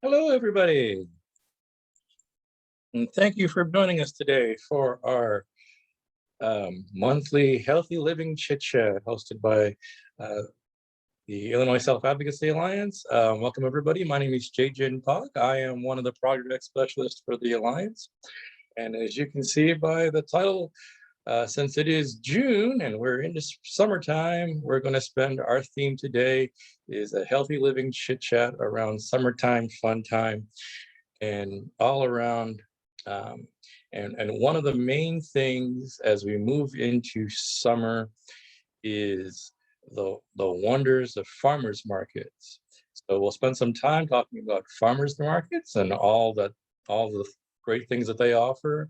Hello, everybody, and thank you for joining us today for our monthly Healthy Living Chit Chat hosted by uh, the Illinois Self-Advocacy Alliance. Welcome, everybody. My name is J.J. Pollock. I am one of the project specialists for the Alliance. And as you can see by the title, since it is June and we're into summertime, we're going to spend our theme today is a healthy living chit chat around summertime fun time and all around. Um, and one of the main things as we move into summer is the wonders of farmers markets. So we'll spend some time talking about farmers markets and all the great things that they offer.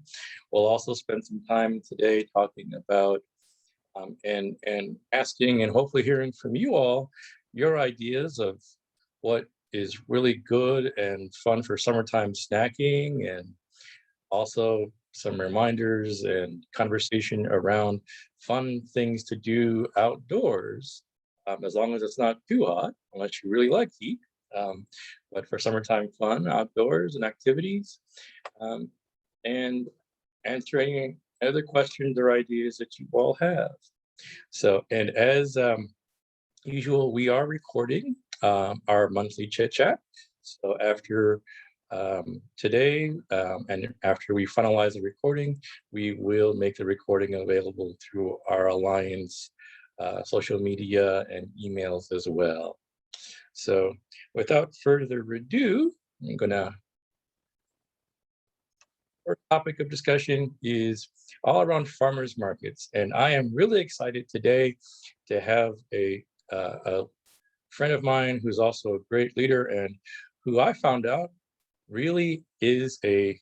We'll also spend some time today talking about and asking and hopefully hearing from you all your ideas of what is really good and fun for summertime snacking, and also some reminders and conversation around fun things to do outdoors, as long as it's not too hot, unless you really like heat. Um, but for summertime fun outdoors and activities, um, and answering other questions or ideas that you all have. So, and as usual, we are recording our monthly chit chat. So after today, and after we finalize the recording, we will make the recording available through our Alliance social media and emails as well. So without further ado, I'm gonna, our topic of discussion is all around farmers markets. And I am really excited today to have a friend of mine who's also a great leader and who I found out really is a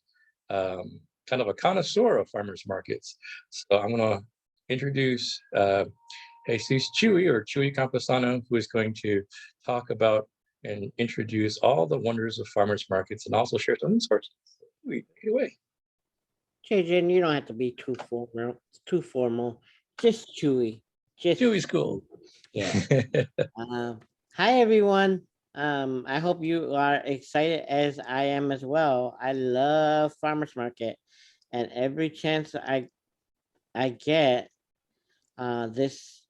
kind of a connoisseur of farmers markets. So I'm going to introduce Jesus Chewy, or Chewy Campesano, who is going to talk about and introduce all the wonders of farmers markets and also share some resources. Chewy, take it away. JJ, you don't have to be too formal. Just chewy. Just Chewy's cool. yeah. Hi everyone. I hope you are excited as I am as well. I love farmers market, and every chance I get, this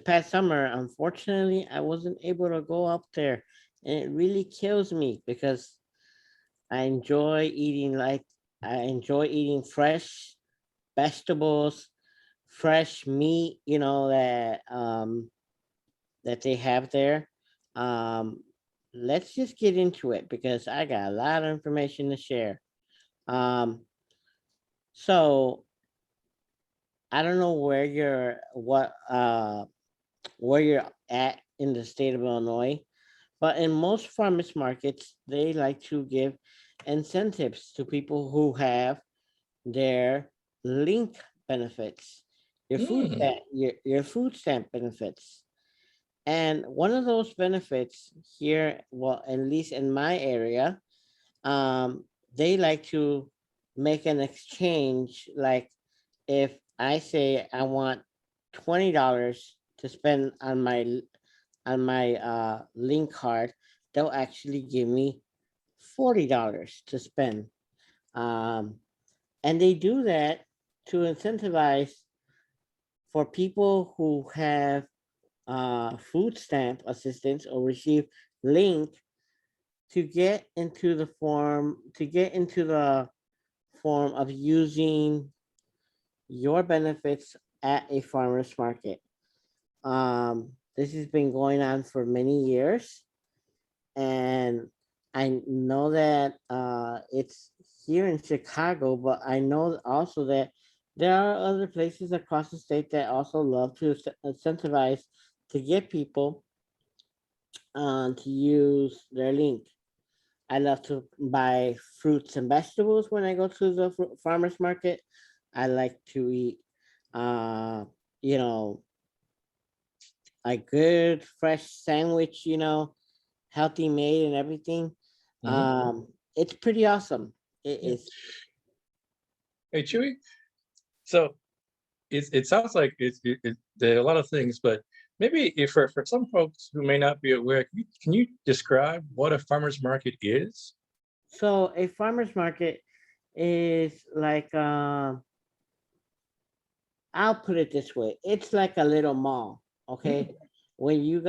past summer, unfortunately, I wasn't able to go up there, and it really kills me because I enjoy eating fresh vegetables, fresh meat, that they have there. Um, let's just get into it because I got a lot of information to share. Um, so I don't know where you're at in the state of Illinois, but in most farmers markets, they like to give incentives to people who have their link benefits, Mm, your food stamp benefits. And one of those benefits here, well, at least in my area, they like to make an exchange. Like if I say I want $20 to spend on my link card, they'll actually give me $40 to spend. Um, and they do that to incentivize for people who have food stamp assistance or receive link to get into the form of using your benefits at a farmer's market. This has been going on for many years, and I know that it's here in Chicago, but I know also that there are other places across the state that also love to incentivize to get people to use their link. I love to buy fruits and vegetables when I go to the farmers market. I like to eat, uh, you know, a good fresh sandwich, healthy made and everything. mhm. It's pretty awesome. It Yeah. is. Hey, Chewy. So it sounds like there are a lot of things, but Maybe if for some folks who may not be aware, can you describe what a farmer's market is? So a farmer's market is like, I'll put it this way. It's like a little mall, okay? Where you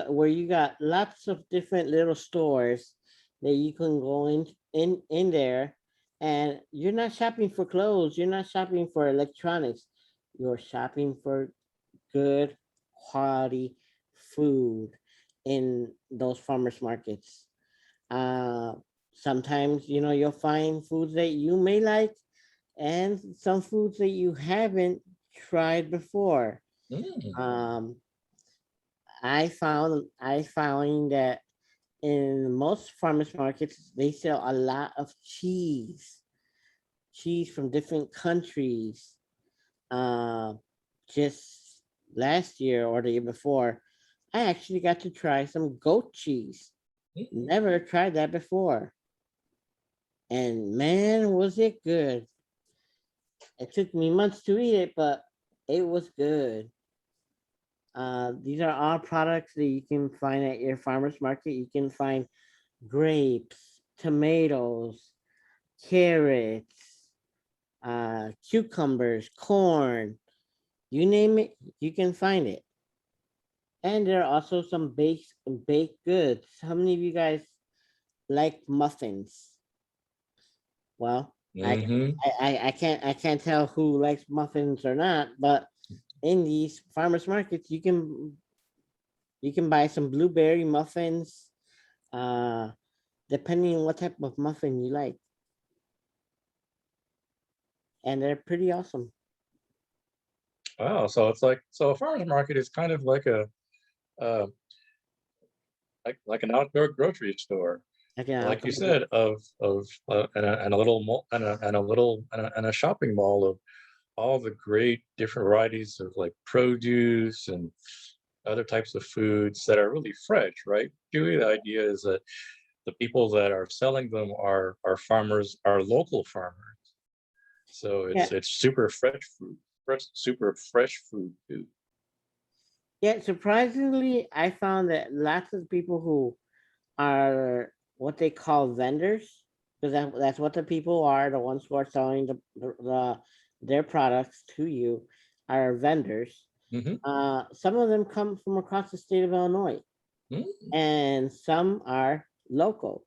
got lots of different little stores that you can go in there, and you're not shopping for clothes, you're not shopping for electronics. You're shopping for good quality food in those farmers markets. Uh Sometimes, you'll find foods that you may like and some foods that you haven't tried before. Mm, Um, I found that in most farmers markets they sell a lot of cheese from different countries. Uh, just last year or the year before, I actually got to try some goat cheese. mm. Never tried that before, and man, was it good! It took me months to eat it, but it was good. These are all products that you can find at your farmer's market. You can find grapes, tomatoes, carrots, cucumbers, corn, you name it, you can find it. And there are also some baked goods. How many of you guys like muffins? Well, Mhm. I can't tell who likes muffins or not, but in these farmers markets, you can buy some blueberry muffins, uh, depending on what type of muffin you like, and they're pretty awesome. Wow, so a farmer's market is kind of like a uh, like an outdoor grocery store, I can like you outdoor. said, and a little and a shopping mall of all the great different varieties of like produce and other types of foods that are really fresh, right? Really, the idea is that the people that are selling them are farmers, are local farmers. So Yeah, it's super fresh food, super fresh food too. yeah. Surprisingly, I found that lots of people who are what they call vendors, because that's what the people are. The ones who are selling their products to you are vendors. Hmm. Some of them come from across the state of Illinois, and some are local.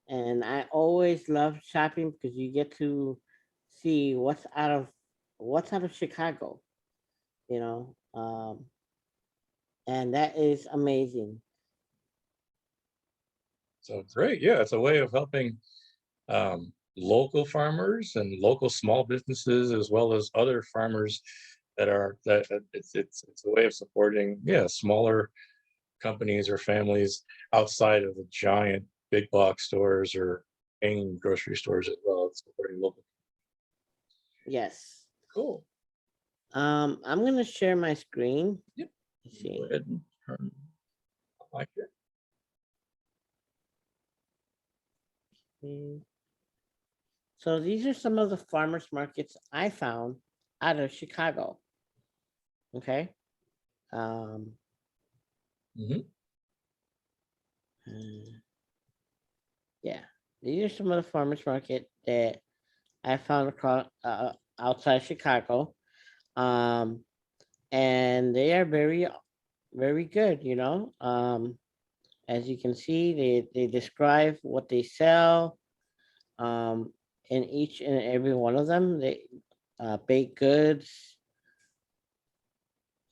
And I always love shopping because you get to see what's out of Chicago, you know, and that is amazing. So great, yeah, it's a way of helping local farmers and local small businesses as well as other farmers that it's a way of supporting, yeah, smaller companies or families outside of the giant big box stores or chain grocery stores as well. It's supporting local. Yes. Cool. I'm gonna share my screen. Yep. Let's Go see. ahead and turn like it. Mm, So these are some of the farmers markets I found out of Chicago. Okay. Um, Hmm. uh, yeah, these are some of the farmers market that I found across outside Chicago. Um, and they are very, very good. As you can see, they describe what they sell. Um, in each and every one of them, they baked goods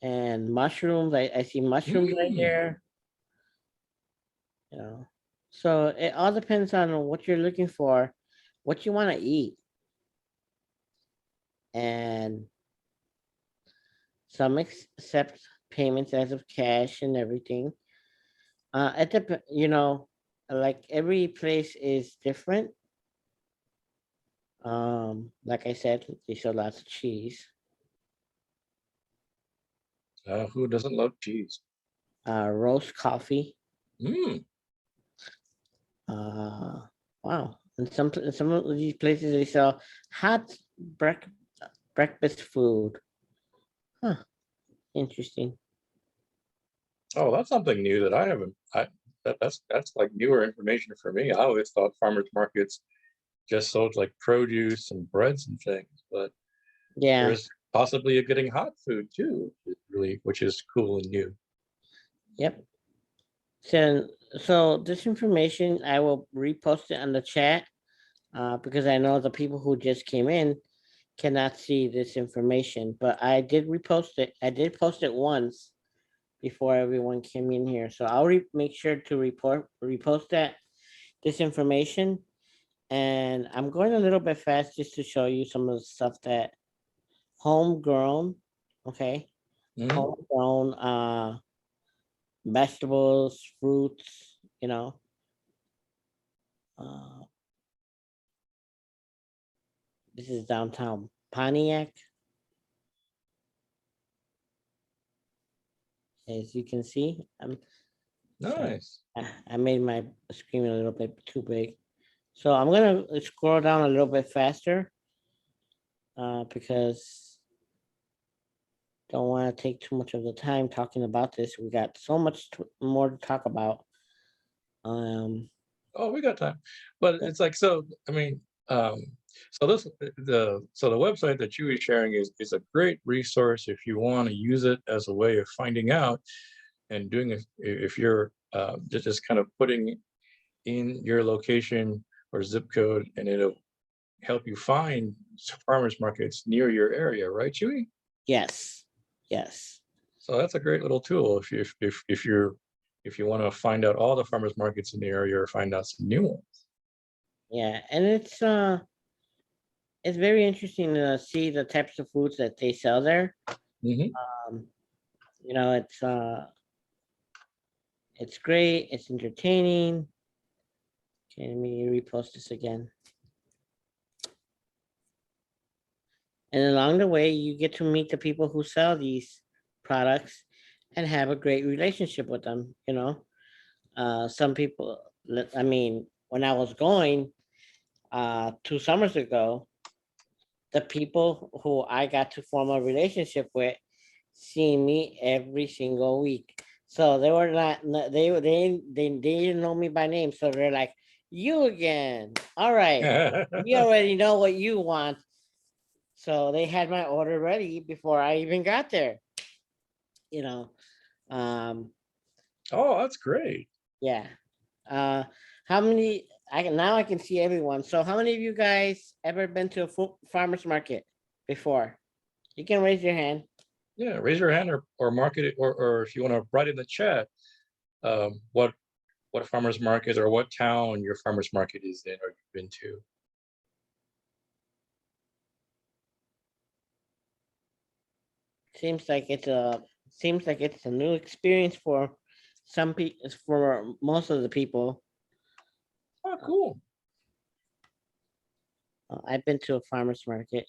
and mushrooms. I see mushrooms right Mm. there. You know, so it all depends on what you're looking for, what you want to eat, and some accept payments as of cash and everything. Like every place is different. Like I said, they sell lots of cheese. Who doesn't love cheese? Roast coffee. Mm. Uh, wow. And some of these places they sell hot break, breakfast food. Huh. Interesting. Oh, that's something new that I haven't. That's like newer information for me. I always thought farmers markets just sold like produce and breads and things, but Yeah. there's possibly a getting hot food too, which is cool and new. Yep. So this information I will repost it on the chat because I know the people who just came in cannot see this information, but I did repost it. I did post it once before everyone came in here. So I'll make sure to repost this information. And I'm going a little bit fast just to show you some of the stuff that homegrown, okay, Mhm. homegrown vegetables, fruits, Uh, this is downtown Pontiac, as you can see. I'm sorry, Nice. I made my screen a little bit too big. So I'm gonna scroll down a little bit faster because don't want to take too much of the time talking about this. We got so much more to talk about. Um, Oh, we got time. But it's like, so, I mean, um, so the website that you were sharing is a great resource if you want to use it as a way of finding out and doing it if you're just kind of putting in your location or zip code, and it'll help you find farmers markets near your area, right, Chewy? yes, yes, So that's a great little tool if you want to find out all the farmers markets in the area or find out some new ones. yeah, and it's very interesting to see the types of foods that they sell there. Hmm. Um, it's great. It's entertaining. Okay, let me repost this again. And along the way, you get to meet the people who sell these products and have a great relationship with them. Some people, I mean, when I was going 2 summers ago, the people who I got to form a relationship with see me every single week. So they were they didn't know me by name. So they're like, you again. All right. We already know what you want. So they had my order ready before I even got there. You know, um, Oh, that's great. yeah. Uh, how many? I can see everyone. So how many of you guys ever been to a farmers market before? You can raise your hand. Yeah, raise your hand or market it, or if you want to write in the chat, what farmers market or what town your farmers market is in or you've been to. Seems like it's a new experience for some people, for most of the people. Oh, cool. I've been to a farmers market.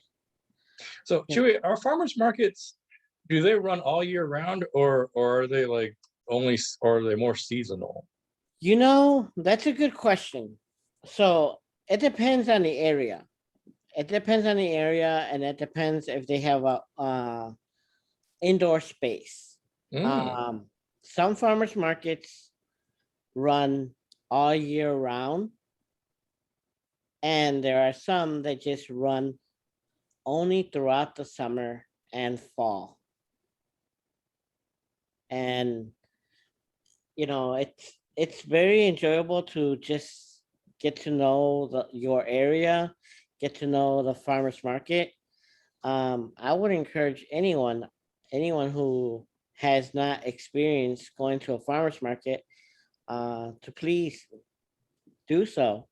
So, Chewy, are farmers markets, do they run all year round, or are they like or are they more seasonal? That's a good question. So it depends on the area. It depends on the area, and it depends if they have a indoor space. Mm, Um, some farmers markets run all year round, and there are some that just run only throughout the summer and fall. And it's very enjoyable to just get to know your area, get to know the farmers market. I would encourage anyone who has not experienced going to a farmers market to please do so.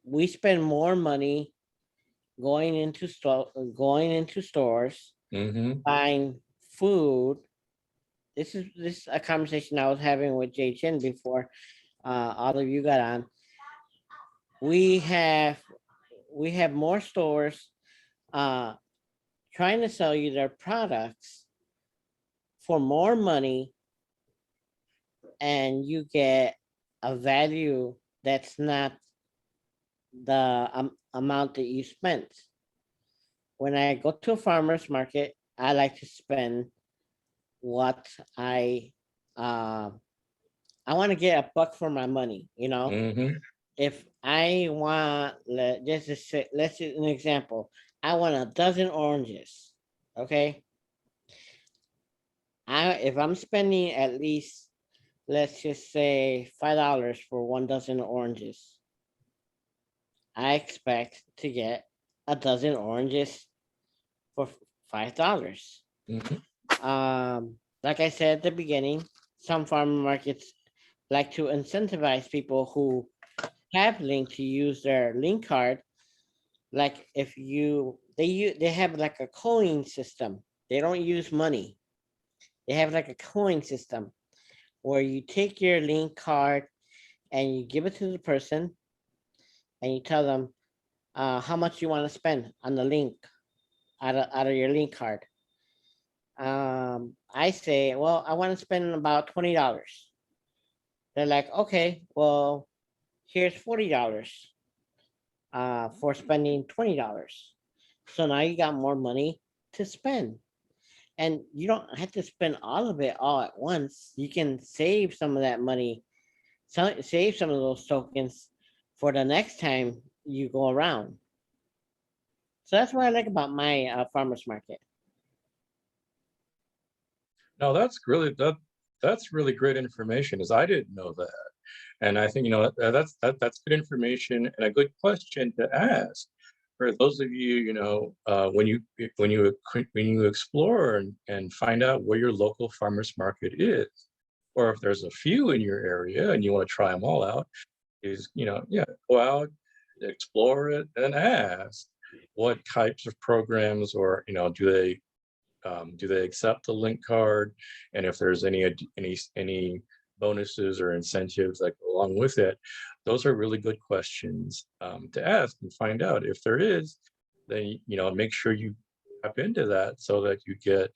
We spend more money going into stores, mm-hmm. buying food. This is a conversation I was having with Jay Chin before all of you got on. We have we have more stores uh, trying to sell you their products for more money, and you get a value that's not the amount that you spent. When I go to a farmer's market, I like to spend what I I want to get a buck for my money, you know. Mm-hmm. If I want, let's just an example. I want a dozen oranges. Okay, if I'm spending at least, let's just say $5 for one dozen oranges, I expect to get a dozen oranges for $5. Mm-hmm. Like I said at the beginning, some farmer markets like to incentivize people who have link to use their link card. Like if they have like a coin system. They don't use money. They have like a coin system where you take your link card and you give it to the person and you tell them how much you want to spend on the link out of your link card. I say, well, I want to spend about $20. They're like, okay, well, here's $40 for spending $20. So now you got more money to spend. And you don't have to spend all of it all at once. You can save some of that money, save some of those tokens for the next time you go around. So that's what I like about my farmers market. No, that's really great information, as I didn't know that. And I think, that's good information and a good question to ask for those of you, when you explore and find out where your local farmers market is, or if there's a few in your area and you want to try them all out, yeah, go out, explore it, and ask what types of programs, or do they accept the link card, and if there's any bonuses or incentives that go along with it. Those are really good questions to ask and find out. If there is, then make sure you tap into that so that you get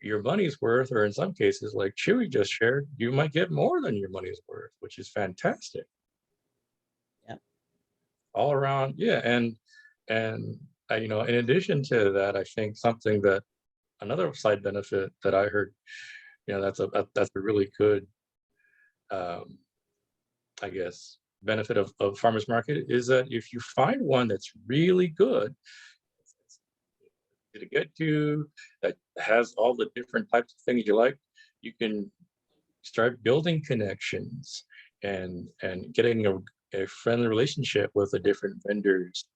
your money's worth, or in some cases, like Chewy just shared, you might get more than your money's worth, which is fantastic. Yep. All around, yeah. And in addition to that, I think something that another side benefit that I heard, that's a really good, um, I guess, benefit of farmers market, is that if you find one that's really good to get to, that has all the different types of things you like, you can start building connections and getting a friendly relationship with the different vendors,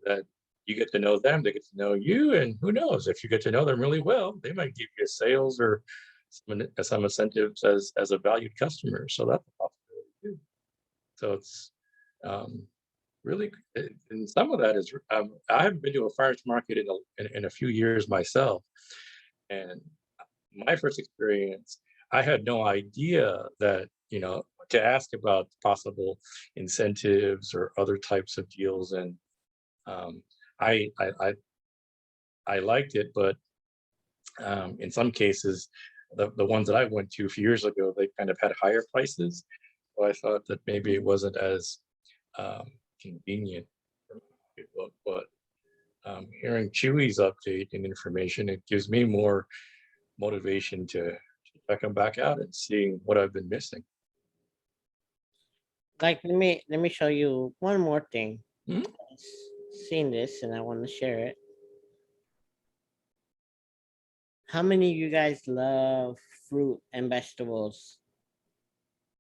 that you get to know them, they get to know you, and who knows, if you get to know them really well, they might give you sales or some incentives as a valued customer. So that's a possibility too. So it's um, really, and some of that is, I haven't been to a farmers market in a few years myself, and my first experience, I had no idea that, to ask about possible incentives or other types of deals. And um, I, I I I liked it, but in some cases, the ones that I went to a few years ago, they kind of had higher prices. So I thought that maybe it wasn't as um, convenient. But hearing Chewy's update and information, it gives me more motivation to check them back out and seeing what I've been missing. Like let me show you one more thing. Mhm. Seen this and I want to share it. How many of you guys love fruit and vegetables?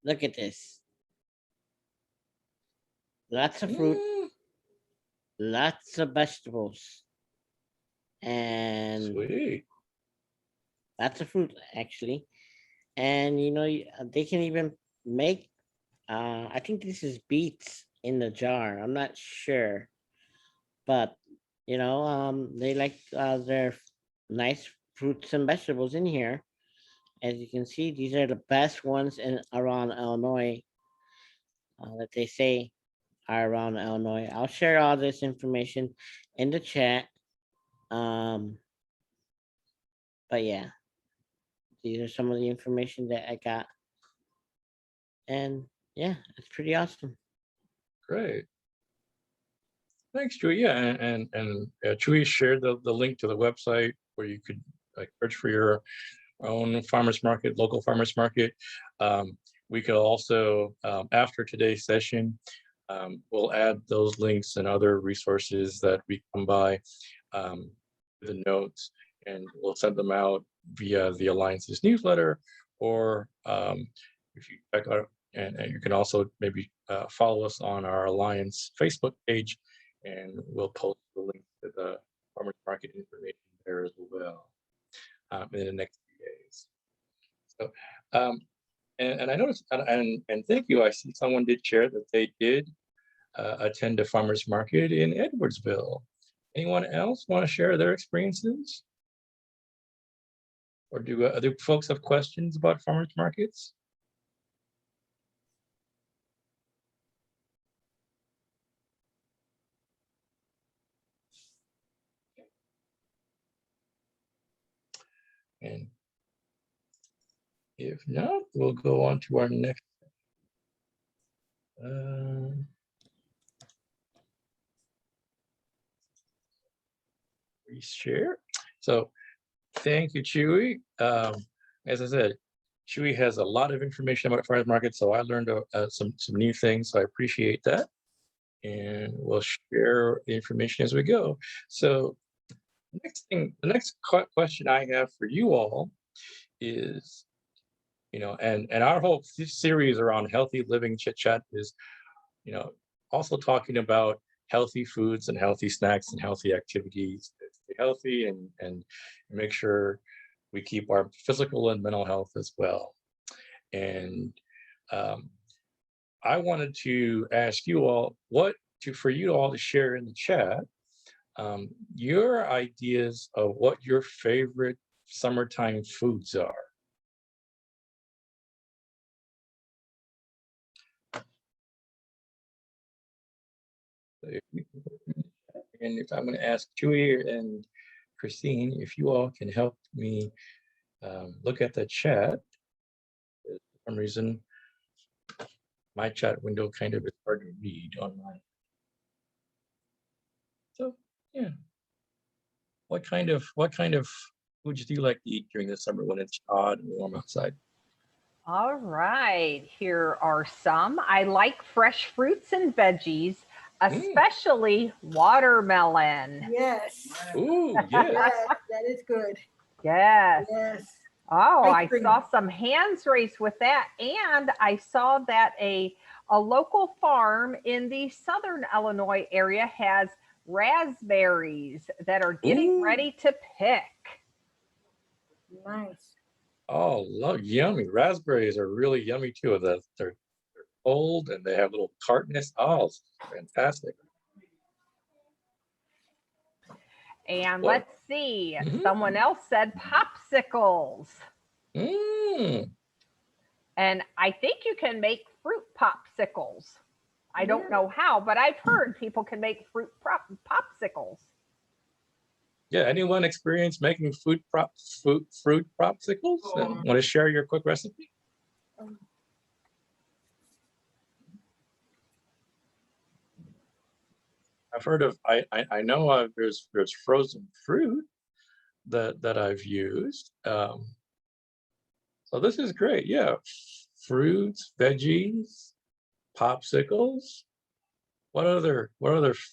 Look at this. Lots of fruit, Mm, lots of vegetables, and sweet. lots of fruit actually. And they can even make I think this is beets in the jar. I'm not sure, but they like their nice fruits and vegetables in here. As you can see, these are the best ones in around Illinois that they say are around Illinois. I'll share all this information in the chat. Um, but yeah, these are some of the information that I got, and yeah, it's pretty awesome. Great. Thanks, Chewy. Yeah, and Chewy shared the link to the website where you could, like, search for your own farmers market, local farmers market. We could also, after today's session, we'll add those links and other resources that we come by, the notes, and we'll send them out via the Alliance's newsletter, or if you check out, and you can also maybe follow us on our Alliance Facebook page, and we'll post the link to the farmers market information there as well in the next few days. So, and I noticed, and thank you. I see someone did share that they did attend a farmers market in Edwardsville. Anyone else want to share their experiences? Or do other folks have questions about farmers markets? And if not, we'll go on to our next. Reshare. So thank you, Chewy. As I said, Chewy has a lot of information about farmers markets, so I learned some new things. So I appreciate that, and we'll share the information as we go. So the next question I have for you all is, and our whole series around healthy living chit chat is, also talking about healthy foods and healthy snacks and healthy activities to stay healthy and make sure we keep our physical and mental health as well. And I wanted to ask you all for you all to share in the chat your ideas of what your favorite summertime foods are. And if I'm going to ask Chewy and Christine, if you all can help me look at the chat. For some reason, my chat window kind of is hard to read online. So yeah, what kind of foods do you like to eat during the summer when it's hot and warm outside? All right, here are some. I like fresh fruits and veggies, especially watermelon. Yes. Ooh, yes. Yes, that is good. Yes. Yes. Oh, I Ice cream. saw some hands raised with that. And I saw that a local farm in the southern Illinois area has raspberries that are getting ready to pick. Nice. Oh, yummy. Raspberries are really yummy too. They're cold and they have little tartness. Oh, it's fantastic. And let's see, someone else said popsicles. And I think you can make fruit popsicles. I don't know how, but I've heard people can make fruit popsicles. Yeah, anyone experience making fruit popsicles? Want to share your quick recipe? I've heard of, I know there's frozen fruit that I've used. So this is great. Yeah, fruits, veggies, popsicles. What other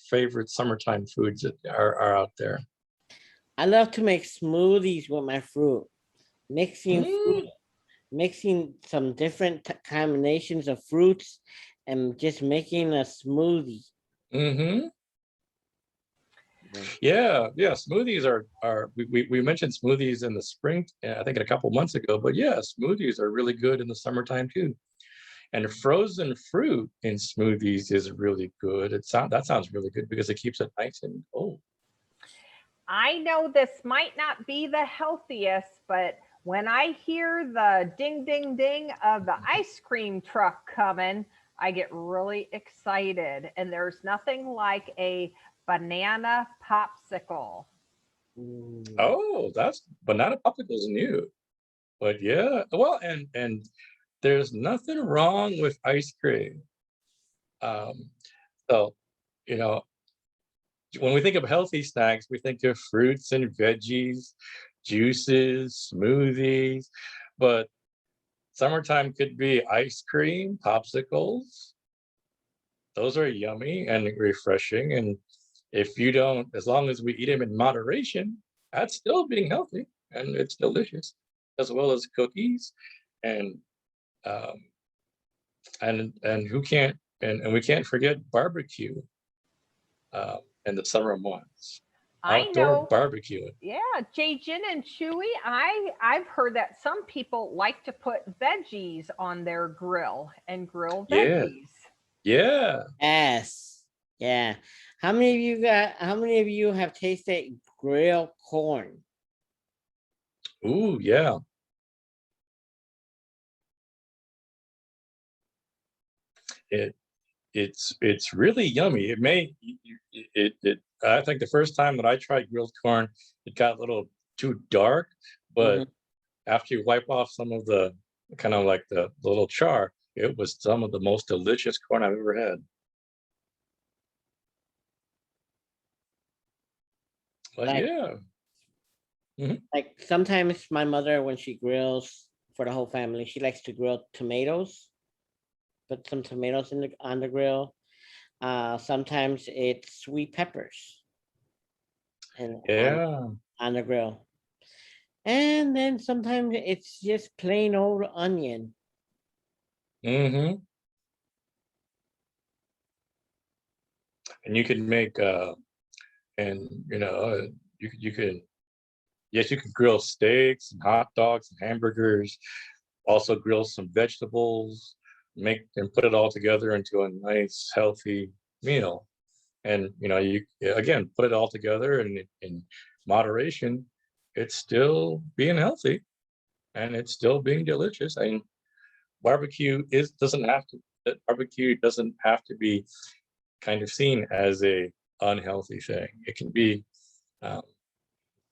favorite summertime foods that are out there? I love to make smoothies with my fruit, mixing some different combinations of fruits and just making a smoothie. Yeah, smoothies are we mentioned smoothies in the spring, I think a couple months ago, but yeah, smoothies are really good in the summertime too. And frozen fruit in smoothies is really good. That sounds really good because it keeps it nice and cold. I know this might not be the healthiest, but when I hear the ding, ding, ding of the ice cream truck coming, I get really excited. And there's nothing like a banana popsicle. Oh, banana popsicles new. But yeah, well, and there's nothing wrong with ice cream. So, when we think of healthy snacks, we think of fruits and veggies, juices, smoothies, but summertime could be ice cream, popsicles. Those are yummy and refreshing. And if you don't, as long as we eat them in moderation, that's still being healthy and it's delicious, as well as cookies and um, and who can't and we can't forget barbecue in the summer months. I Outdoor know. barbecuing. Yeah, Jin and Chewy, I've heard that some people like to put veggies on their grill and grill Yeah, veggies. yeah. Yes. Yeah. How many of you have tasted grilled corn? Ooh, yeah. It it's really yummy. It may it I think the first time that I tried grilled corn, it got a little too dark, but Mhm. after you wipe off some of the kind of like the little char, it was some of the most delicious corn I've ever had. But Like yeah. Mhm. like sometimes my mother, when she grills for the whole family, she likes to grill tomatoes. Put some tomatoes in the on the grill. Sometimes it's sweet peppers and Yeah. on the grill. And then sometimes it's just plain old onion. Hmm. And you can make and you can yes, you can grill steaks and hot dogs and hamburgers, also grill some vegetables, make and put it all together into a nice healthy meal. And you again put it all together in moderation, it's still being healthy and it's still being delicious. And barbecue is doesn't have to barbecue doesn't have to be kind of seen as a unhealthy thing. It can be um,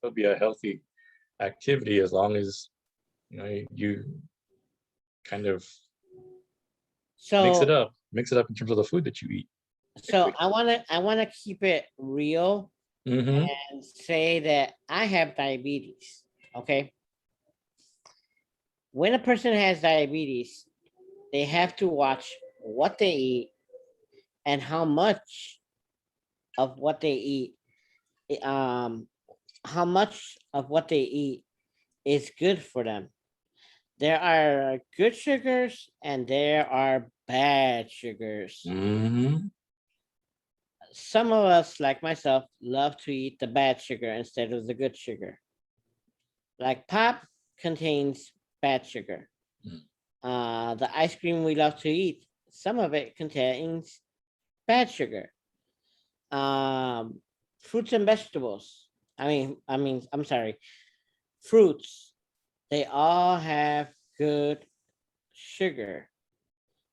it'll be a healthy activity as long as you kind of So mix it up in terms of the food that you eat. so I wanna keep it real Mm-hmm. and say that I have diabetes. Okay. When a person has diabetes, they have to watch what they eat and how much of what they eat. Um, how much of what they eat is good for them. There are good sugars and there are bad sugars. Mm-hmm. Some of us, like myself, love to eat the bad sugar instead of the good sugar. Like pop contains bad sugar. The ice cream we love to eat, some of it contains bad sugar. Um, Fruits and vegetables. I'm sorry, fruits. They all have good sugar.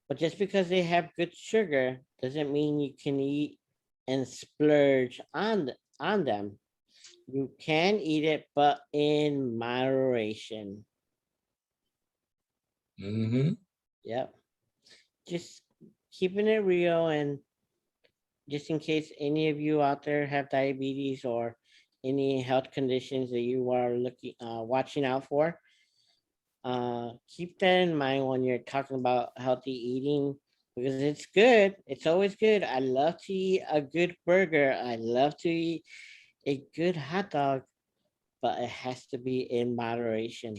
But just because they have good sugar doesn't mean you can eat and splurge on them. You can eat it, but in moderation. Mm-hmm. Yep. Just keeping it real, and just in case any of you out there have diabetes or any health conditions that you are looking watching out for, keep that in mind when you're talking about healthy eating, because it's good. It's always good. I love to eat a good burger. I love to eat a good hot dog, but it has to be in moderation.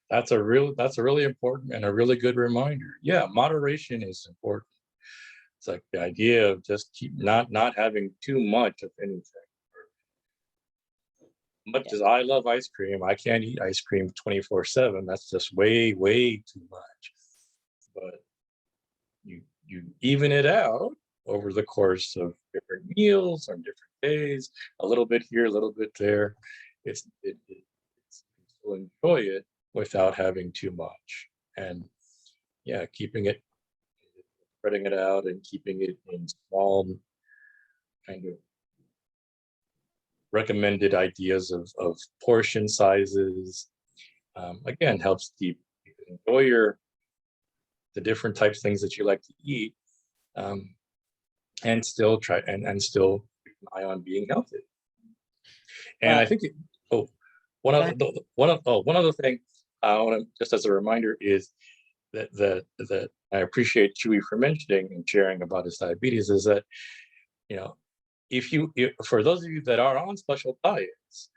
That's a really important and a really good reminder. Yeah, moderation is important. It's like the idea of just keep not having too much of anything. Much Yeah. as I love ice cream, I can't eat ice cream 24/7. That's just way, way too much. But you even it out over the course of different meals on different days, a little bit here, a little bit there. It's you'll enjoy it without having too much. And yeah, keeping it spreading it out and keeping it in small kind of recommended ideas of portion sizes again helps keep enjoy the different types of things that you like to eat um, and still try and still keep an eye on being healthy. And I But think Oh, one other thing I want to, just as a reminder, is that I appreciate Chewy for mentioning and sharing about his diabetes, is that, you know, if for those of you that are on special diets,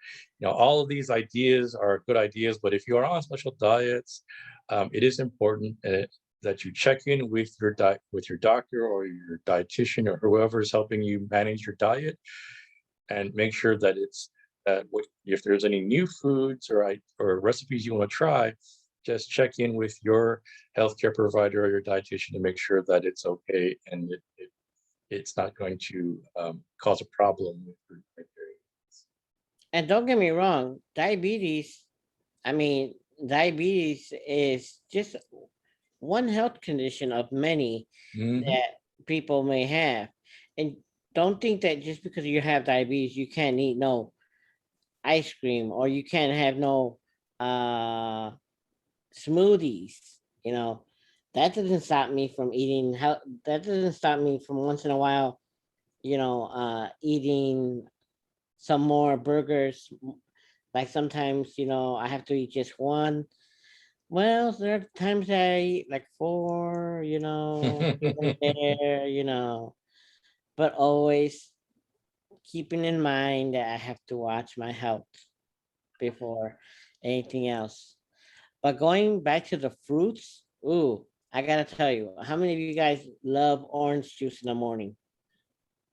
all of these ideas are good ideas, but if you are on special diets, it is important that you check in with your doctor or your dietitian or whoever is helping you manage your diet, and make sure that it's if there's any new foods or recipes you want to try, just check in with your healthcare provider or your dietitian to make sure that it's okay and it's not going to cause a problem with your dietary. And don't get me wrong, diabetes, I mean, diabetes is just one health condition of many Mhm. that people may have. And don't think that just because you have diabetes, you can't eat no ice cream or you can't have no uh smoothies, you know. That doesn't stop me from eating that doesn't stop me from once in a while, eating some more burgers. Like sometimes, I have to eat just one. Well, there are times I eat like four, here and there, but always keeping in mind that I have to watch my health before anything else. But going back to the fruits, ooh, I gotta tell you, how many of you guys love orange juice in the morning?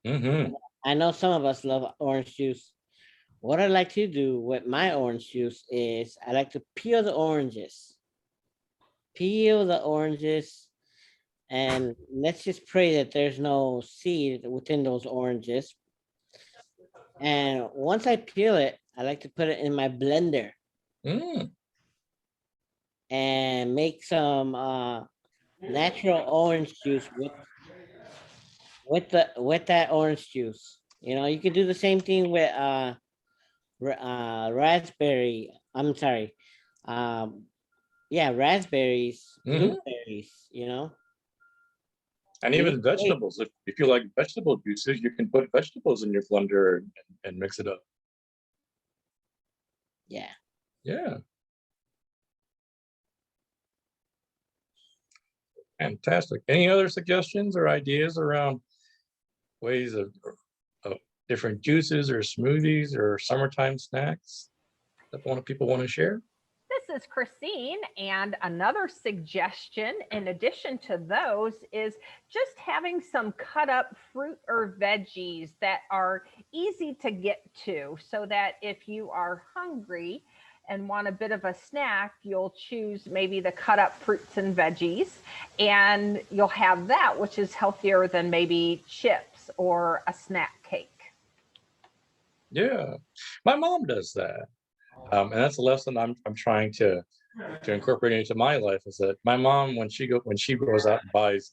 Mhm. I know some of us love orange juice. What I like to do with my orange juice is I like to peel the oranges, and let's just pray that there's no seed within those oranges. And once I peel it, I like to put it in my blender Mm. and make some natural orange juice with that orange juice. You can do the same thing with raspberry. I'm sorry. Um, yeah, raspberries, Mhm. blueberries. And And it's even great. vegetables. If you like vegetable juices, you can put vegetables in your blender and mix it up. Yeah. Yeah, fantastic. Any other suggestions or ideas around ways of different juices or smoothies or summertime snacks that people want to share? This is Christine, and another suggestion in addition to those is just having some cut up fruit or veggies that are easy to get to, so that if you are hungry and want a bit of a snack, you'll choose maybe the cut up fruits and veggies, and you'll have that, which is healthier than maybe chips or a snack cake. Yeah, my mom does that, and that's a lesson I'm trying to incorporate into my life. Is that my mom, when she goes out and buys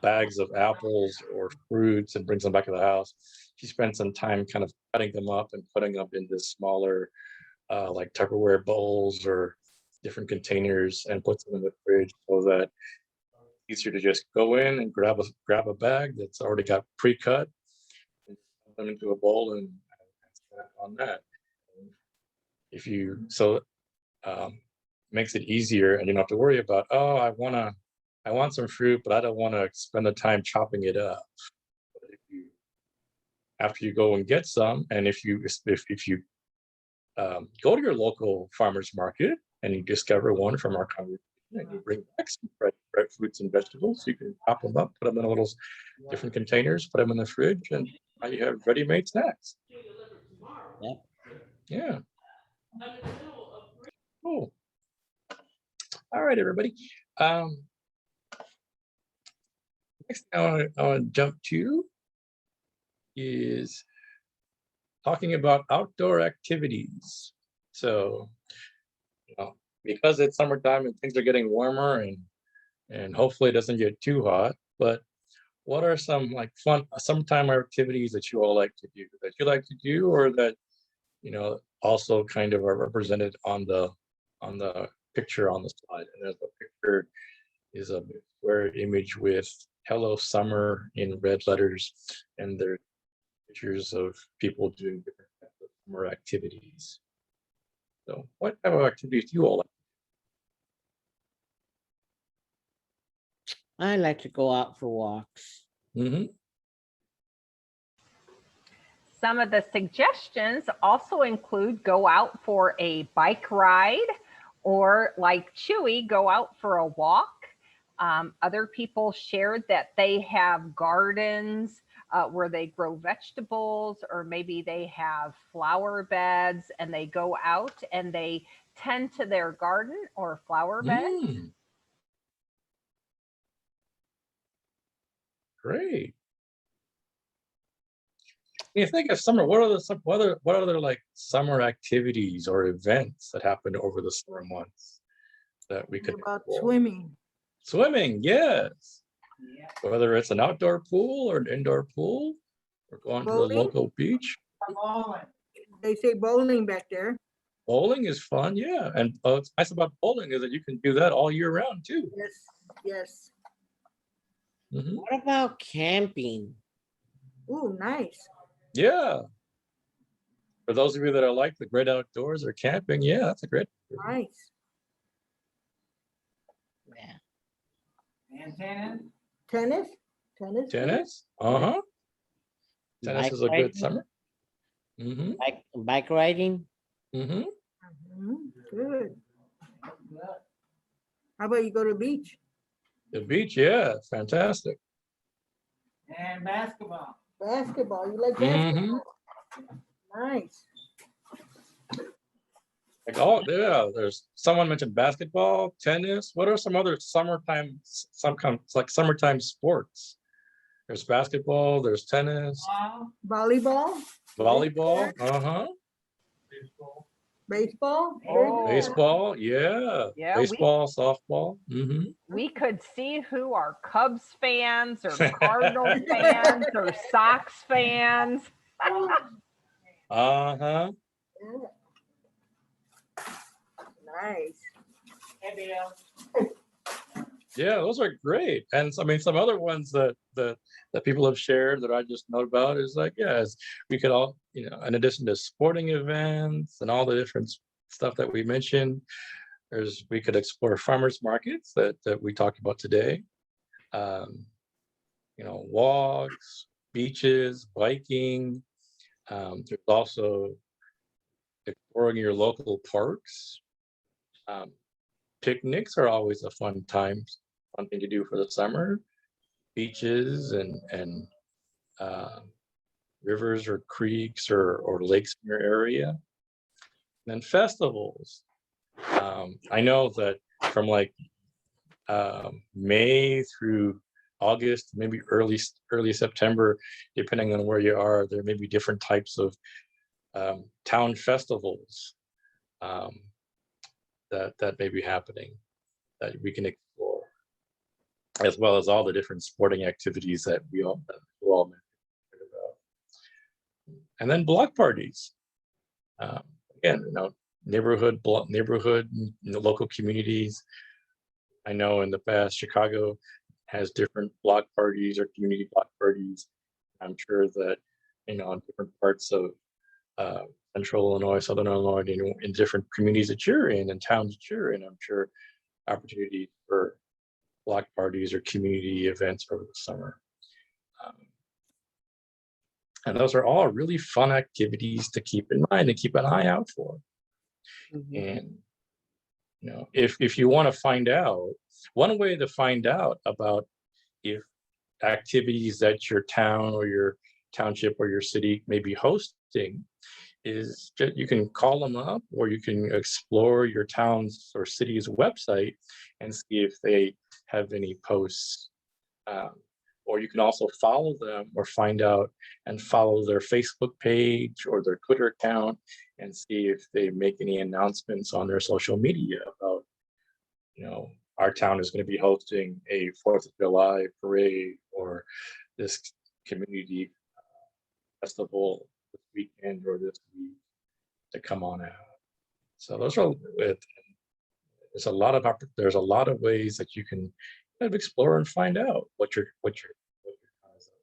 bags of apples or fruits and brings them back to the house, she spends some time kind of cutting them up and putting them into smaller like Tupperware bowls or different containers and puts them in the fridge so that it's easier to just go in and grab a bag that's already got pre-cut and put them into a bowl and snack on that. If you so um, makes it easier and you don't have to worry about, oh, I want some fruit, but I don't want to spend the time chopping it up. But if you after you go and get some, and if you go to your local farmers market and you discover one from our congregation and you bring back some fresh fruits and vegetables, you can chop them up, put them in a little different containers, put them in the fridge, and now you have ready-made snacks. Yep. Yeah. Cool. All right, everybody. Um, next thing I want to jump to is talking about outdoor activities. So, you know, because it's summertime and things are getting warmer and hopefully it doesn't get too hot, but what are some like fun summertime activities that you all like to do or that, also kind of are represented on the picture on the slide? And the picture is a square image with "Hello Summer" in red letters, and there are pictures of people doing different types of summer activities. So what type of activities do you all like? I like to go out for walks. Mm-hmm. Some of the suggestions also include go out for a bike ride, or like Chewy, go out for a walk. Other people shared that they have gardens where they grow vegetables, or maybe they have flower beds and they go out and they tend to their garden or flower bed. Mm. Great. You think of summer, what other like summer activities or events that happen over the summer months that we could What about explore? swimming? Swimming, yes. Whether it's an outdoor pool or an indoor pool, or going to the Bowling? local beach. They say bowling back there. Bowling is fun, yeah. And what's nice about bowling is that you can do that all year round too. Yes, yes. Mhm. What about camping? Ooh, nice. Yeah. For those of you that are like the great outdoors or camping, yeah, that's a great. Nice. Yeah. And tennis? Tennis? Tennis? Tennis? Uh-huh. Tennis Bike is a good riding? summer. Mm-hmm. Bike riding? Mm-hmm. Mhm, good. How about you go to the beach? The beach, yeah, fantastic. And basketball. Basketball, you like Mm-hmm. basketball? Nice. Like, oh, yeah, there's someone mentioned basketball, tennis. What are some other summertime, like summertime sports? There's basketball, there's tennis, Volleyball? volleyball, uh-huh. Baseball? Oh. Baseball, yeah. Yeah, Baseball, softball. Mm-hmm. we could see who are Cubs fans or Cardinals fans or Sox fans. Uh-huh. Yeah. Nice. Yeah, those are great. And I mean, some other ones that people have shared that I just know about is like, yes, we could all, in addition to sporting events and all the different stuff that we mentioned, we could explore farmers markets that we talked about today. Walks, beaches, biking. There's also exploring your local parks. Picnics are always a fun thing to do for the summer. Beaches and rivers or creeks or lakes in your area. And then festivals. I know that from like May through August, maybe early September, depending on where you are, there may be different types of town festivals that may be happening that we can explore, as well as all the different sporting activities that we all mentioned about. And then block parties. Again, neighborhood, local communities. I know in the past, Chicago has different block parties or community block parties. I'm sure that, in different parts of Central Illinois, Southern Illinois, in different communities that you're in and towns that you're in, I'm sure opportunities for block parties or community events over the summer. And those are all really fun activities to keep in mind and keep an eye out for. Mhm. And if you want to find out, one way to find out about if activities that your town or your township or your city may be hosting is you can call them up, or you can explore your town's or city's website and see if they have any posts. Or you can also follow them or find out and follow their Facebook page or their Twitter account and see if they make any announcements on their social media about, our town is going to be hosting a 4th of July parade or this community festival this weekend or this week to come on out. So there's a lot of ways that you can kind of explore and find out what your town is up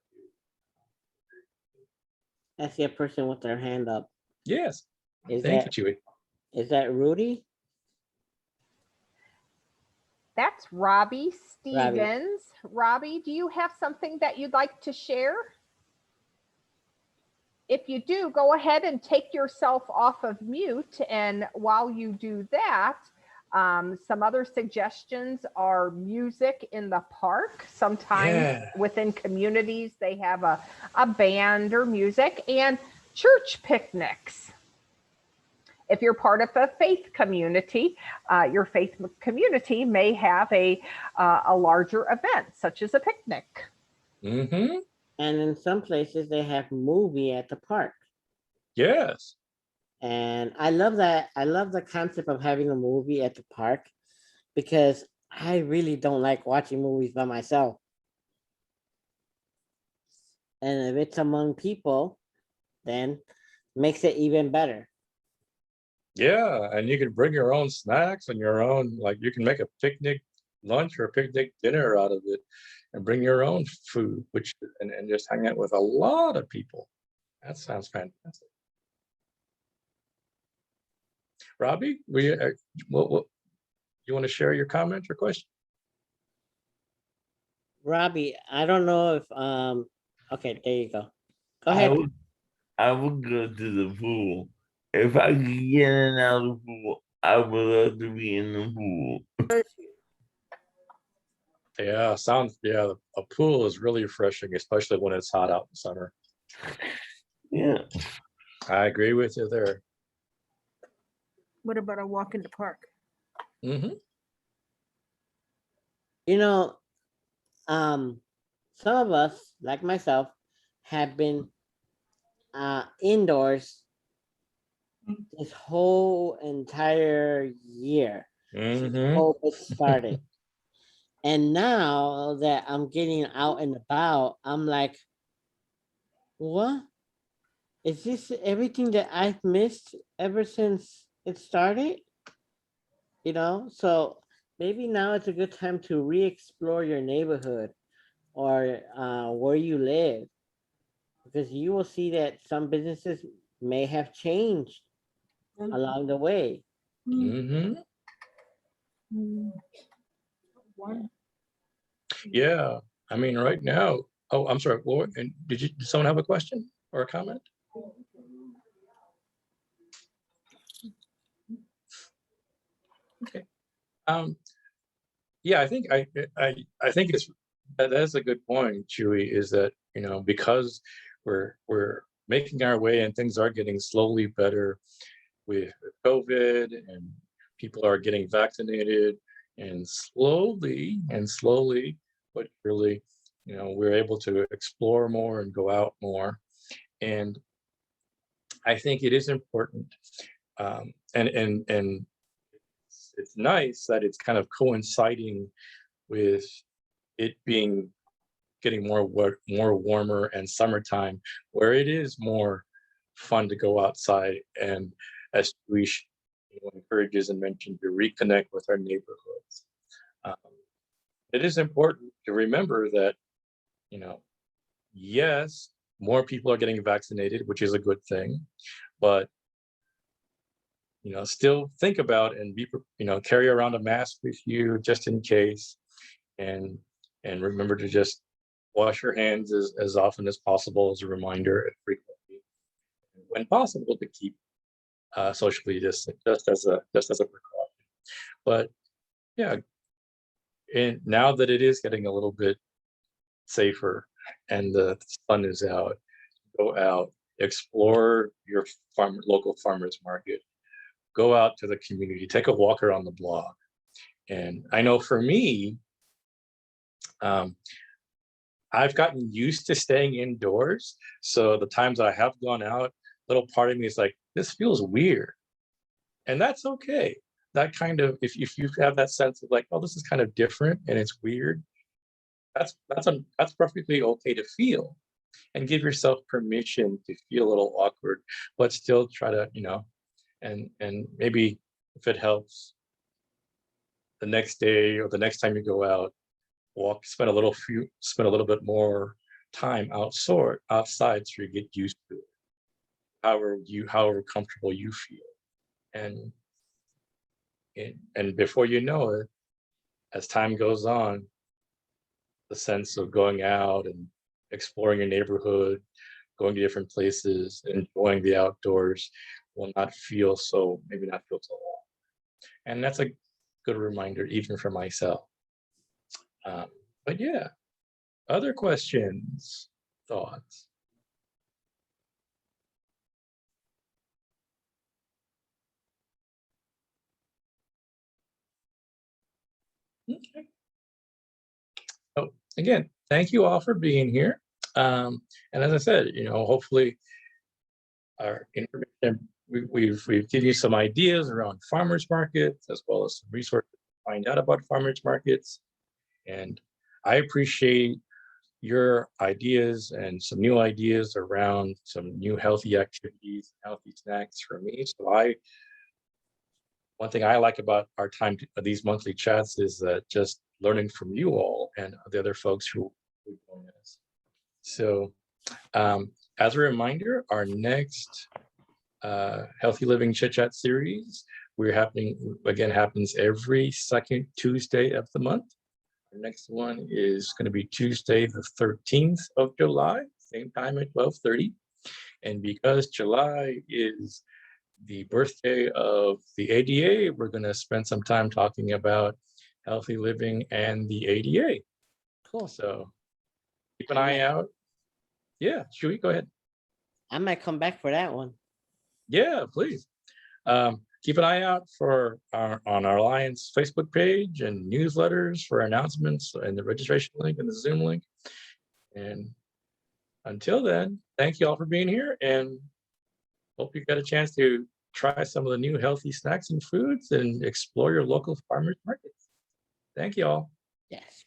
to. I see a person with their hand up. Yes, Is thank that you, Chewy. Is that Rudy? That's Robbie Stevens. Robbie, do you have something that you'd like to share? If you do, go ahead and take yourself off of mute. And while you do that, some other suggestions are music in the park. Sometimes within communities, they have a band or music, and church picnics. If you're part of a faith community, your faith community may have a larger event, such as a picnic. Mm-hmm. And in some places, they have movie at the park. Yes. And I love that. I love the concept of having a movie at the park because I really don't like watching movies by myself. And if it's among people, then makes it even better. Yeah, and you can bring your own snacks and your own, like you can make a picnic lunch or a picnic dinner out of it and bring your own food, and just hang out with a lot of people. That sounds fantastic. Robbie, what you want to share your comment or question? Robbie, I don't know if okay, there you go. Go ahead. I would go to the pool. If I could get in and out of the pool, I would love to be in the pool. Yeah, a pool is really refreshing, especially when it's hot out in summer. Yeah. I agree with you there. What about a walk in the park? Mm-hmm. You know, some of us, like myself, have been indoors this whole entire year since Mm-hmm. COVID started. And now that I'm getting out and about, I'm like, what? Is this everything that I've missed ever since it started? You know, so maybe now it's a good time to re-explore your neighborhood or where you live, because you will see that some businesses may have changed along the way. Mm-hmm. One. Yeah, I mean, right now. Oh, I'm sorry. And did someone have a question or a comment? Okay. Yeah, I think I think that's a good point, Chewy, is that, because we're making our way and things are getting slowly better with COVID, and people are getting vaccinated, and slowly, but really, we're able to explore more and go out more. And I think it is important, and it's nice that it's kind of coinciding with it getting more warmer and summertime, where it is more fun to go outside, and as we encourages and mentioned, to reconnect with our neighborhoods. Um, it is important to remember that, yes, more people are getting vaccinated, which is a good thing, but still think about and carry around a mask with you just in case, and remember to just wash your hands as often as possible, as a reminder, and frequently when possible, to keep socially distant, just as a precaution. But yeah, and now that it is getting a little bit safer and the sun is out, go out, explore your local farmers market, go out to the community, take a walk around the block. And I know for me, I've gotten used to staying indoors. So the times I have gone out, little part of me is like, this feels weird. And that's okay. That kind of, if you have that sense of like, oh, this is kind of different and it's weird, that's perfectly okay to feel, and give yourself permission to feel a little awkward, but still try to, and maybe if it helps, the next day or the next time you go out, spend a little bit more time outside, so you get used to it, however comfortable you feel. And And before you know it, as time goes on, the sense of going out and exploring your neighborhood, going to different places, enjoying the outdoors will not feel so, maybe not feel so long. And that's a good reminder, even for myself. But yeah, other questions, thoughts? Okay. Oh, again, thank you all for being here. And as I said, hopefully our information, we've given you some ideas around farmers markets, as well as some resources to find out about farmers markets. And I appreciate your ideas and some new ideas around some new healthy activities, healthy snacks for me. One thing I like about our time, these monthly chats, is that just learning from you all and the other folks who join us. So as a reminder, our next Healthy Living Chit Chat series, happens every second Tuesday of the month. The next one is going to be Tuesday, the 13th of July, same time at 12:30. And because July is the birthday of the ADA, we're going to spend some time talking about healthy living and the ADA. Cool. So keep an eye out. Yeah, Shui, go ahead. I might come back for that one. Yeah, please. Keep an eye out for on our Alliance Facebook page and newsletters for announcements and the registration link and the Zoom link. And until then, thank you all for being here, and hope you got a chance to try some of the new healthy snacks and foods and explore your local farmers markets. Thank you all. Yes.